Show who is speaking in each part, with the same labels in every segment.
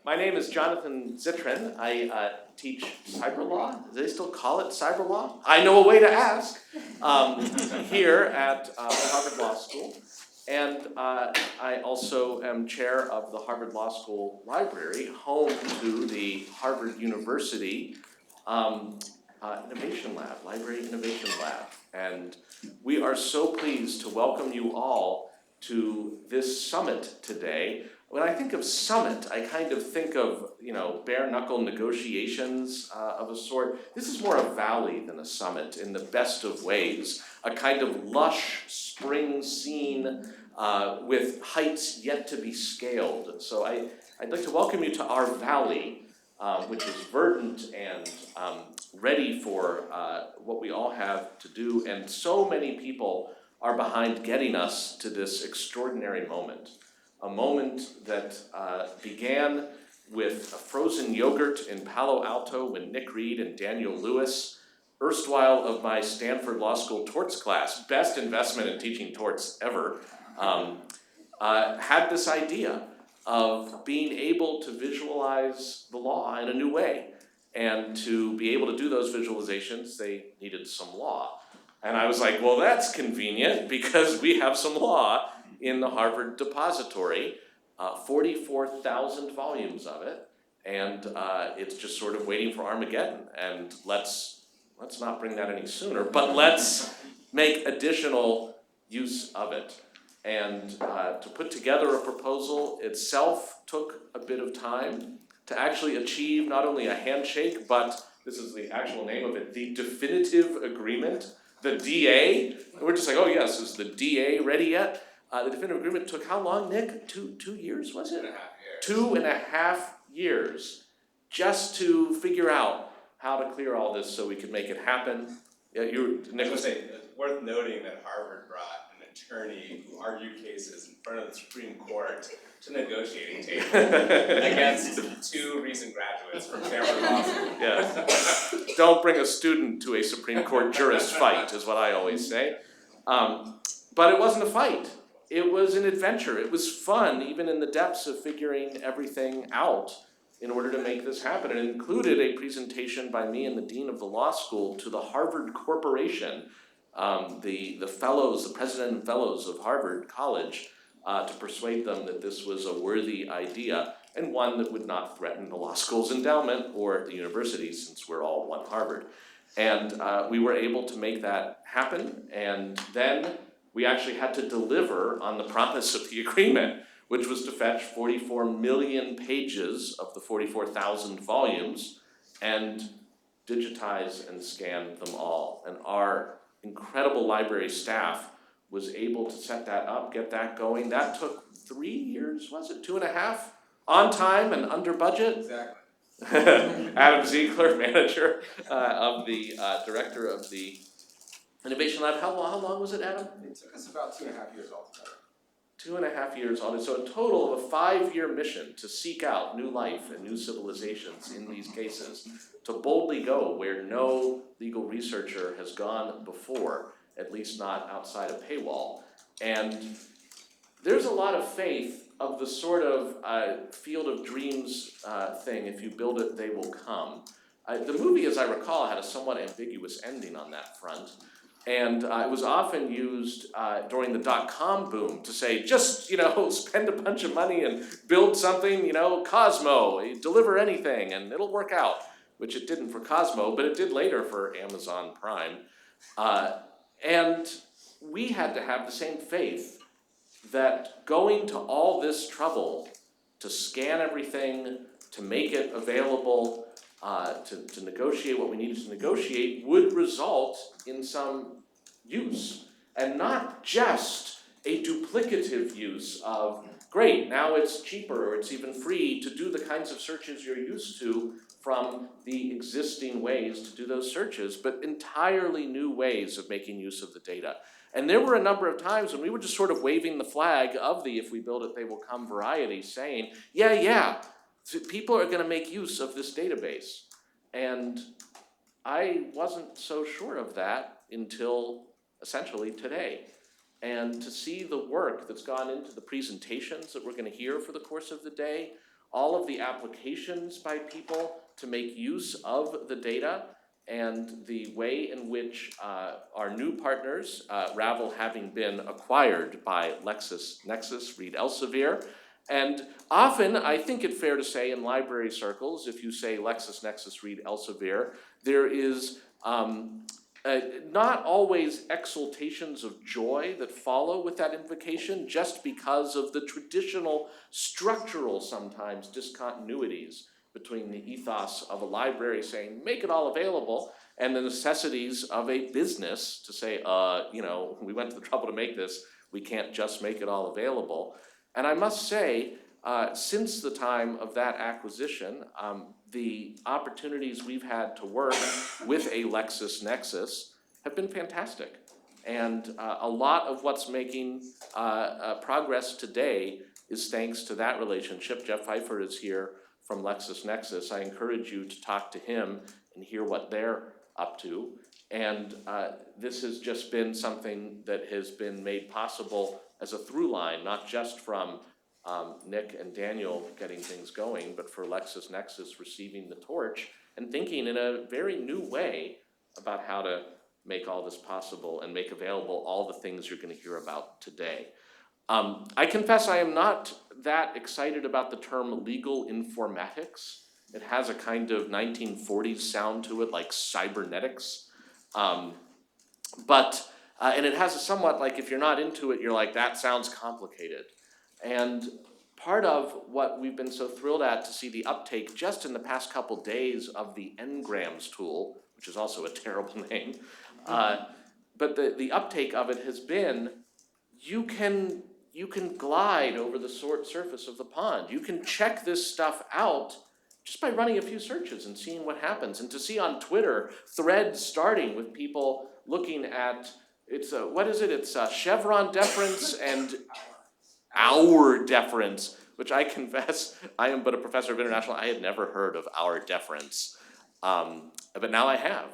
Speaker 1: My name is Jonathan Zittrain. I teach cyber law. Do they still call it cyber law? I know a way to ask. Here at Harvard Law School. And I also am chair of the Harvard Law School Library, home to the Harvard University Innovation Lab, Library Innovation Lab. And we are so pleased to welcome you all to this summit today. When I think of summit, I kind of think of, bare knuckle negotiations of a sort. This is more a valley than a summit in the best of ways. A kind of lush spring scene with heights yet to be scaled. So I'd like to welcome you to our valley, which is verdant and ready for what we all have to do. And so many people are behind getting us to this extraordinary moment. A moment that began with a frozen yogurt in Palo Alto when Nick Reed and Daniel Lewis, erstwhile of my Stanford Law School torts class, best investment in teaching torts ever, had this idea of being able to visualize the law in a new way. And to be able to do those visualizations, they needed some law. And I was like, well, that's convenient because we have some law in the Harvard depository, 44,000 volumes of it, and it's just sort of waiting for Armageddon. And let's not bring that any sooner, but let's make additional use of it. And to put together a proposal itself took a bit of time to actually achieve not only a handshake, but this is the actual name of it, the definitive agreement, the DA. And we're just like, oh yes, is the DA ready yet? The definitive agreement took how long, Nick? Two years, was it? 2.5 years. 2.5 years just to figure out how to clear all this so we could make it happen. Yeah, Nick was saying.
Speaker 2: It's worth noting that Harvard brought an attorney who argued cases in front of the Supreme Court to negotiating table against 2 recent graduates from Stanford Law School.
Speaker 1: Yes. Don't bring a student to a Supreme Court jurist fight, is what I always say. But it wasn't a fight. It was an adventure. It was fun, even in the depths of figuring everything out in order to make this happen. It included a presentation by me and the dean of the law school to the Harvard Corporation, the fellows, the president and fellows of Harvard College, to persuade them that this was a worthy idea and one that would not threaten the law school's endowment or the university, since we're all one Harvard. And we were able to make that happen, and then we actually had to deliver on the promise of the agreement, which was to fetch 44 million pages of the 44,000 volumes and digitize and scan them all. And our incredible library staff was able to set that up, get that going. That took 3 years, was it? 2.5? On time and under budget?
Speaker 2: Exactly.
Speaker 1: Adam Ziegler, manager of the director of the Innovation Lab. How long was it, Adam?
Speaker 2: It took us about 2.5 years altogether.
Speaker 1: 2.5 years on it. So a total of a 5-year mission to seek out new life and new civilizations in these cases, to boldly go where no legal researcher has gone before, at least not outside a paywall. And there's a lot of faith of the sort of field of dreams thing, if you build it, they will come. The movie, as I recall, had a somewhat ambiguous ending on that front. And it was often used during the dot-com boom to say, just, spend a bunch of money and build something, Cosmo, deliver anything and it'll work out, which it didn't for Cosmo, but it did later for Amazon Prime. And we had to have the same faith that going to all this trouble to scan everything, to make it available, to negotiate what we needed to negotiate would result in some use, and not just a duplicative use of, great, now it's cheaper or it's even free to do the kinds of searches you're used to from the existing ways to do those searches, but entirely new ways of making use of the data. And there were a number of times when we were just sort of waving the flag of the if we build it, they will come variety, saying, yeah, people are going to make use of this database. And I wasn't so sure of that until essentially today. And to see the work that's gone into the presentations that we're going to hear for the course of the day, all of the applications by people to make use of the data, and the way in which our new partners, Ravel having been acquired by LexisNexis, Reed Elsevier. And often, I think it's fair to say in library circles, if you say LexisNexis, Reed Elsevier, there is not always exultations of joy that follow with that invocation, just because of the traditional structural, sometimes, discontinuities between the ethos of a library saying, make it all available, and the necessities of a business to say, we went to the trouble to make this, we can't just make it all available. And I must say, since the time of that acquisition, the opportunities we've had to work with a LexisNexis have been fantastic. And a lot of what's making progress today is thanks to that relationship. Jeff Pfeiffer is here from LexisNexis. I encourage you to talk to him and hear what they're up to. And this has just been something that has been made possible as a through line, not just from Nick and Daniel getting things going, but for LexisNexis receiving the torch and thinking in a very new way about how to make all this possible and make available all the things you're going to hear about today. I confess I am not that excited about the term legal informatics. It has a kind of 1940s sound to it, like cybernetics. And it has a somewhat like, if you're not into it, you're like, that sounds complicated. And part of what we've been so thrilled at to see the uptake just in the past couple days of the Ngrams tool, which is also a terrible name, but the uptake of it has been, you can glide over the surface of the pond. You can check this stuff out just by running a few searches and seeing what happens. And to see on Twitter threads starting with people looking at, it's Chevron deference and our deference, which I confess, I am but a professor of international, I had never heard of our deference. But now I have,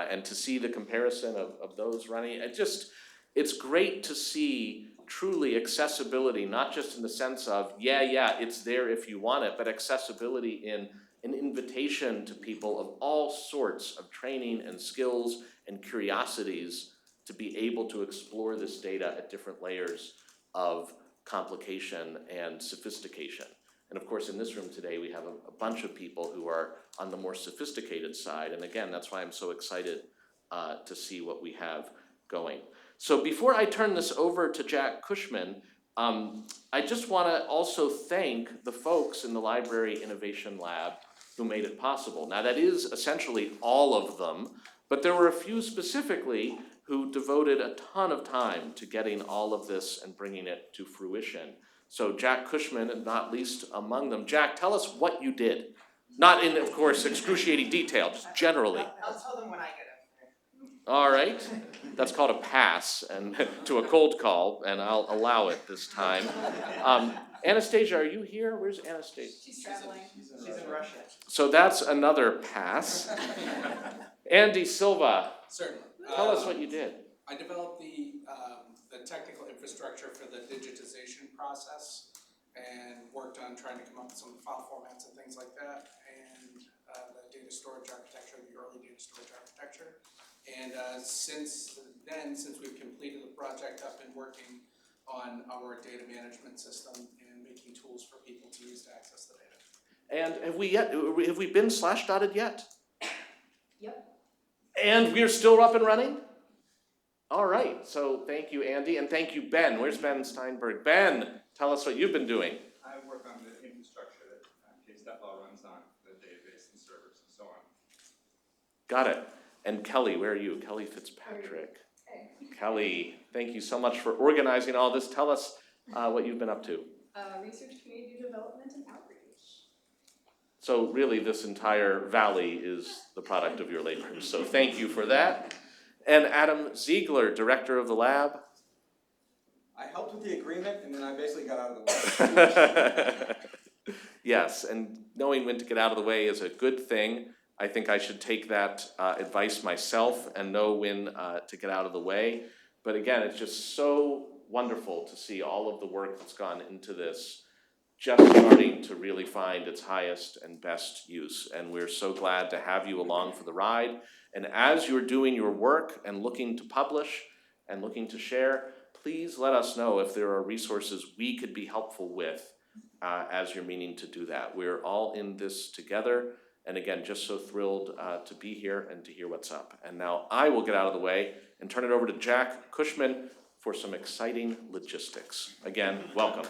Speaker 1: and to see the comparison of those running, it's great to see truly accessibility, not just in the sense of, it's there if you want it, but accessibility in an invitation to people of all sorts of training and skills and curiosities to be able to explore this data at different layers of complication and sophistication. And of course, in this room today, we have a bunch of people who are on the more sophisticated side. And again, that's why I'm so excited to see what we have going. So before I turn this over to Jack Cushman, I just want to also thank the folks in the Library Innovation Lab who made it possible. Now, that is essentially all of them, but there were a few specifically who devoted a ton of time to getting all of this and bringing it to fruition. So Jack Cushman, and not least among them. Jack, tell us what you did. Not in, of course, excruciating detail, just generally.
Speaker 3: I'll tell them when I get up there.
Speaker 1: All right. That's called a pass and to a cold call, and I'll allow it this time. Anastasia, are you here? Where's Anastasia?
Speaker 3: She's traveling. She's in Russia.
Speaker 1: So that's another pass. Andy Silva,
Speaker 4: Certainly.
Speaker 1: tell us what you did.
Speaker 4: I developed the technical infrastructure for the digitization process and worked on trying to come up with some file formats and things like that, and the data storage architecture, the early data storage architecture. And since we've completed the project, I've been working on our data management system and making tools for people to use to access the data.
Speaker 1: And have we been /dotted yet?
Speaker 3: Yep.
Speaker 1: And we're still up and running? All right, so thank you, Andy, and thank you, Ben. Where's Ben Steinberg? Ben, tell us what you've been doing.
Speaker 5: I work on the infrastructure that KSTEPL runs on, the database and servers and so on.
Speaker 1: Got it. And Kelly, where are you? Kelly Fitzpatrick.
Speaker 3: Hey.
Speaker 1: Kelly, thank you so much for organizing all this. Tell us what you've been up to.
Speaker 3: Research, community development, and outreach.
Speaker 1: So really, this entire valley is the product of your labor. So thank you for that. And Adam Ziegler, director of the lab.
Speaker 6: I helped with the agreement, and then I basically got out of the way.
Speaker 1: Yes, and knowing when to get out of the way is a good thing. I think I should take that advice myself and know when to get out of the way. But again, it's just so wonderful to see all of the work that's gone into this just starting to really find its highest and best use. And we're so glad to have you along for the ride. And as you're doing your work and looking to publish and looking to share, please let us know if there are resources we could be helpful with as you're meaning to do that. We're all in this together. And again, just so thrilled to be here and to hear what's up. And now I will get out of the way and turn it over to Jack Cushman for some exciting logistics. Again, welcome.